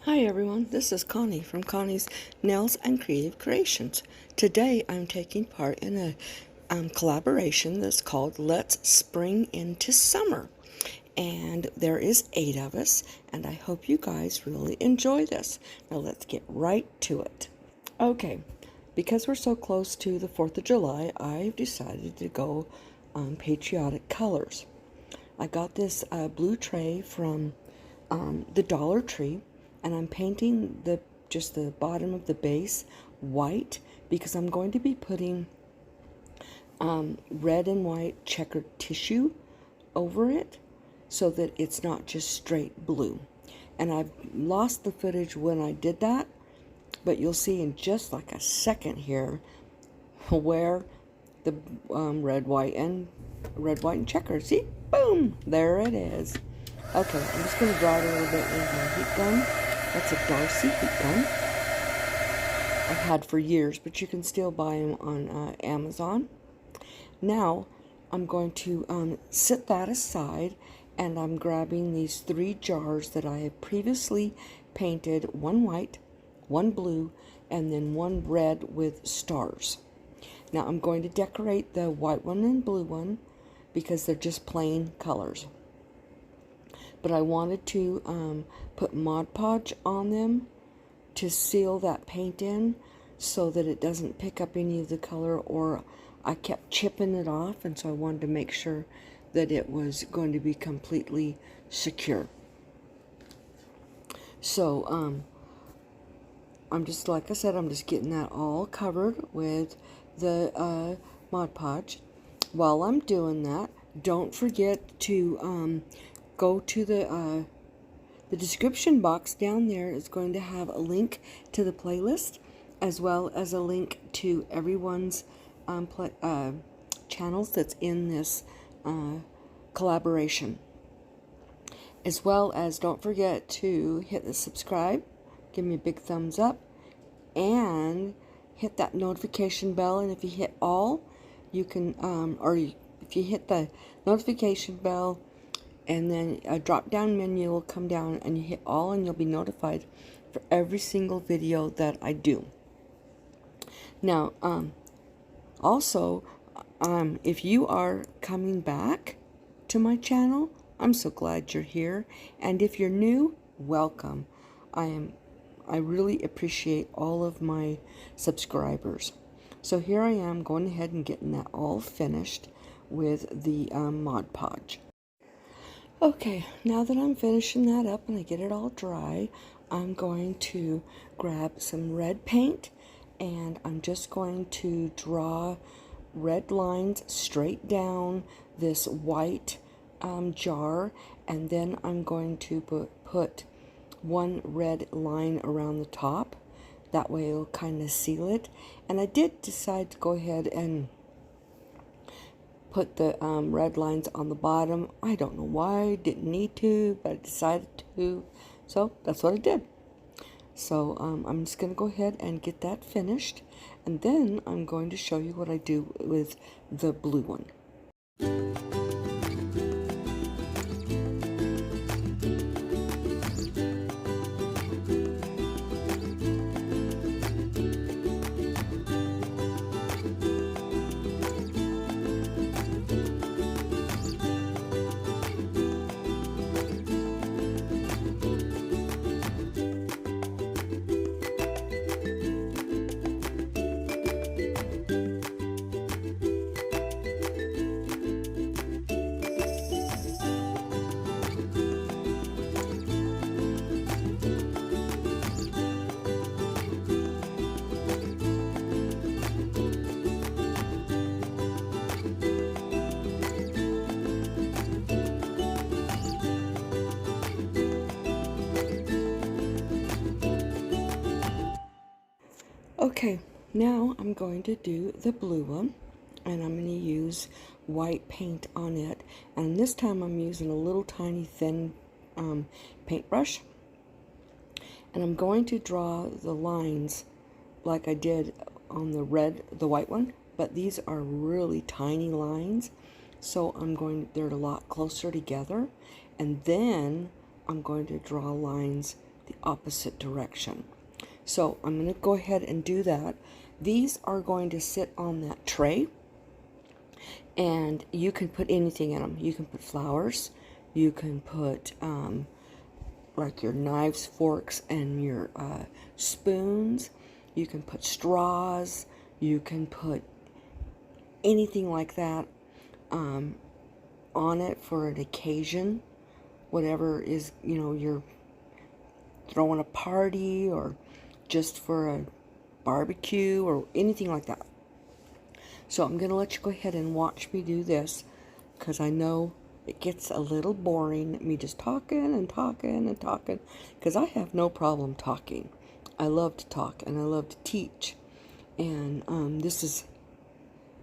Hi everyone, this is Connie from Connie's Nails and Creative Creations. Today I'm taking part in a collaboration that's called Let's Spring Into Summer. And there is 8 of us, and I hope you guys really enjoy this. Now let's get right to it. Okay, because we're so close to the 4th of July, I've decided to go patriotic colors. I got this blue tray from the Dollar Tree, and I'm painting just the bottom of the base white because I'm going to be putting red and white checkered tissue over it so that it's not just straight blue. And I've lost the footage when I did that, but you'll see in just like a second here where the red, white, and checker. See? Boom! There it is. Okay, I'm just going to draw it a little bit with my heat gun. That's a Darcy heat gun I've had for years, but you can still buy them on Amazon. Now, I'm going to set that aside, and I'm grabbing these 3 jars that I have previously painted, one white, one blue, and then one red with stars. Now, I'm going to decorate the white one and blue one because they're just plain colors. But I wanted to put Mod Podge on them to seal that paint in so that it doesn't pick up any of the color, or I kept chipping it off, and so I wanted to make sure that it was going to be completely secure. So I'm just, like I said, I'm just getting that all covered with the Mod Podge. While I'm doing that, don't forget to go to the description box. Down there is going to have a link to the playlist, as well as a link to everyone's channels that's in this collaboration. As well as, don't forget to hit the subscribe, give me a big thumbs up, and hit that notification bell. And if you hit all, you can, if you hit the notification bell, and then a drop down menu will come down, and you hit all, and you'll be notified for every single video that I do. Now, also, if you are coming back to my channel, I'm so glad you're here. And if you're new, welcome. I really appreciate all of my subscribers. So here I am going ahead and getting that all finished with the Mod Podge. Okay, now that I'm finishing that up and I get it all dry, I'm going to grab some red paint, and I'm just going to draw red lines straight down this white jar, and then I'm going to put one red line around the top. That way it'll kind of seal it. And I did decide to go ahead and put the red lines on the bottom. I don't know why, didn't need to, but I decided to, so that's what I did. So I'm just going to go ahead and get that finished, and then I'm going to show you what I do with the blue one. Okay, now I'm going to do the blue one, and I'm going to use white paint on it, and this time I'm using a little tiny thin paintbrush, and I'm going to draw the lines like I did on the white one, but these are really tiny lines, so they're a lot closer together, and then I'm going to draw lines the opposite direction. So I'm going to go ahead and do that. These are going to sit on that tray, and you can put anything in them. You can put flowers, you can put like your knives, forks, and your spoons. You can put straws, you can put anything like that on it for an occasion, whatever is, you know, you're throwing a party or just for a barbecue or anything like that. So I'm going to let you go ahead and watch me do this, because I know it gets a little boring, me just talking and talking and talking, because I have no problem talking. I love to talk and I love to teach, and this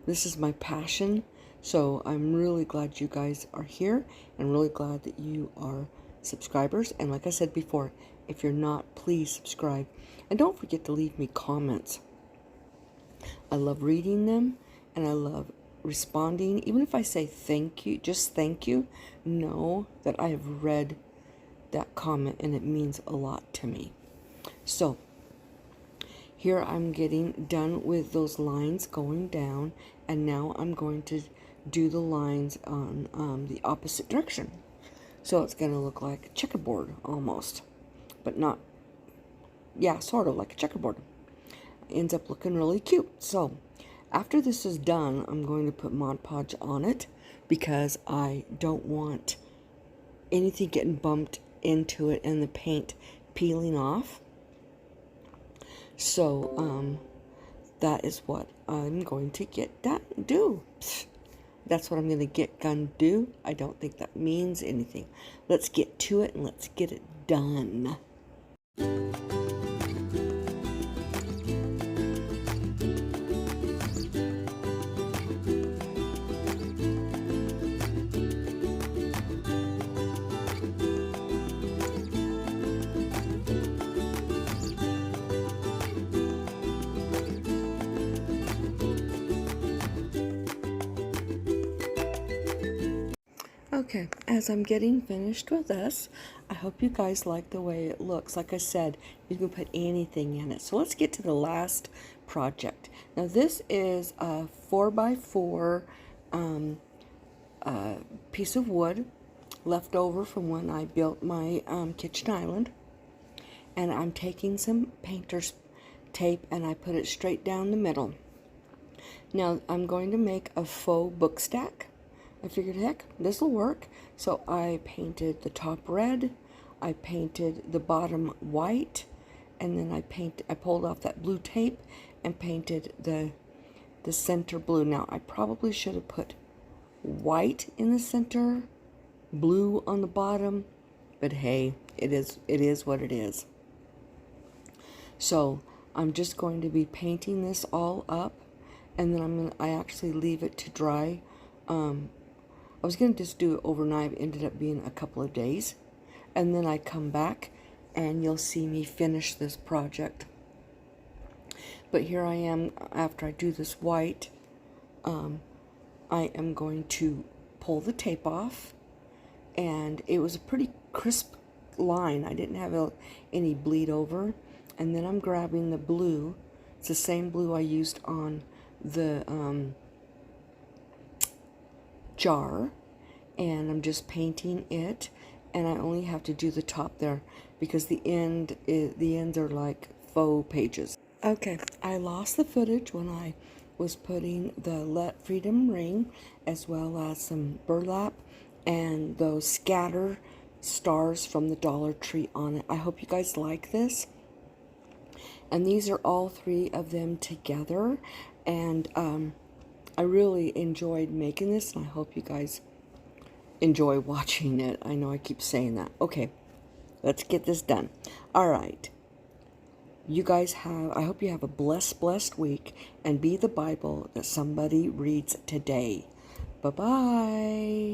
is my passion. So I'm really glad you guys are here, and really glad that you are subscribers. And like I said before, if you're not, please subscribe, and don't forget to leave me comments. I love reading them, and I love responding. Even if I say thank you, just thank you, know that I have read that comment and it means a lot to me. So here I'm getting done with those lines going down, and now I'm going to do the lines on the opposite direction. So it's going to look like a checkerboard almost, but not, yeah, sort of like a checkerboard. Ends up looking really cute. So after this is done, I'm going to put Mod Podge on it, because I don't want anything getting bumped into it and the paint peeling off. So that is what I'm going to get do. That's what I'm going to get done do. I don't think that means anything. Let's get to it and let's get it done. Okay, as I'm getting finished with this, I hope you guys like the way it looks. Like I said, you can put anything in it. So let's get to the last project. Now this is a 4x4 piece of wood left over from when I built my kitchen island. And I'm taking some painter's tape and I put it straight down the middle. Now I'm going to make a faux book stack. I figured, heck, this will work. So I painted the top red, I painted the bottom white, and then I pulled off that blue tape and painted the center blue. Now I probably should have put white in the center, blue on the bottom, but hey, it is what it is. So I'm just going to be painting this all up, and then I actually leave it to dry. I was going to just do it overnight. It ended up being a couple of days. And then I come back and you'll see me finish this project. But here I am after I do this white. I am going to pull the tape off. And it was a pretty crisp line. I didn't have any bleed over. And then I'm grabbing the blue. It's the same blue I used on the jar, and I'm just painting it, and I only have to do the top there because the ends are like faux pages. Okay, I lost the footage when I was putting the Let Freedom ring as well as some burlap and those scatter stars from the Dollar Tree on it. I hope you guys like this. And these are all three of them together, and I really enjoyed making this, and I hope you guys enjoy watching it. I know I keep saying that. Okay, let's get this done. All right. You guys I hope you have a blessed week, and be the Bible that somebody reads today. Bye-bye.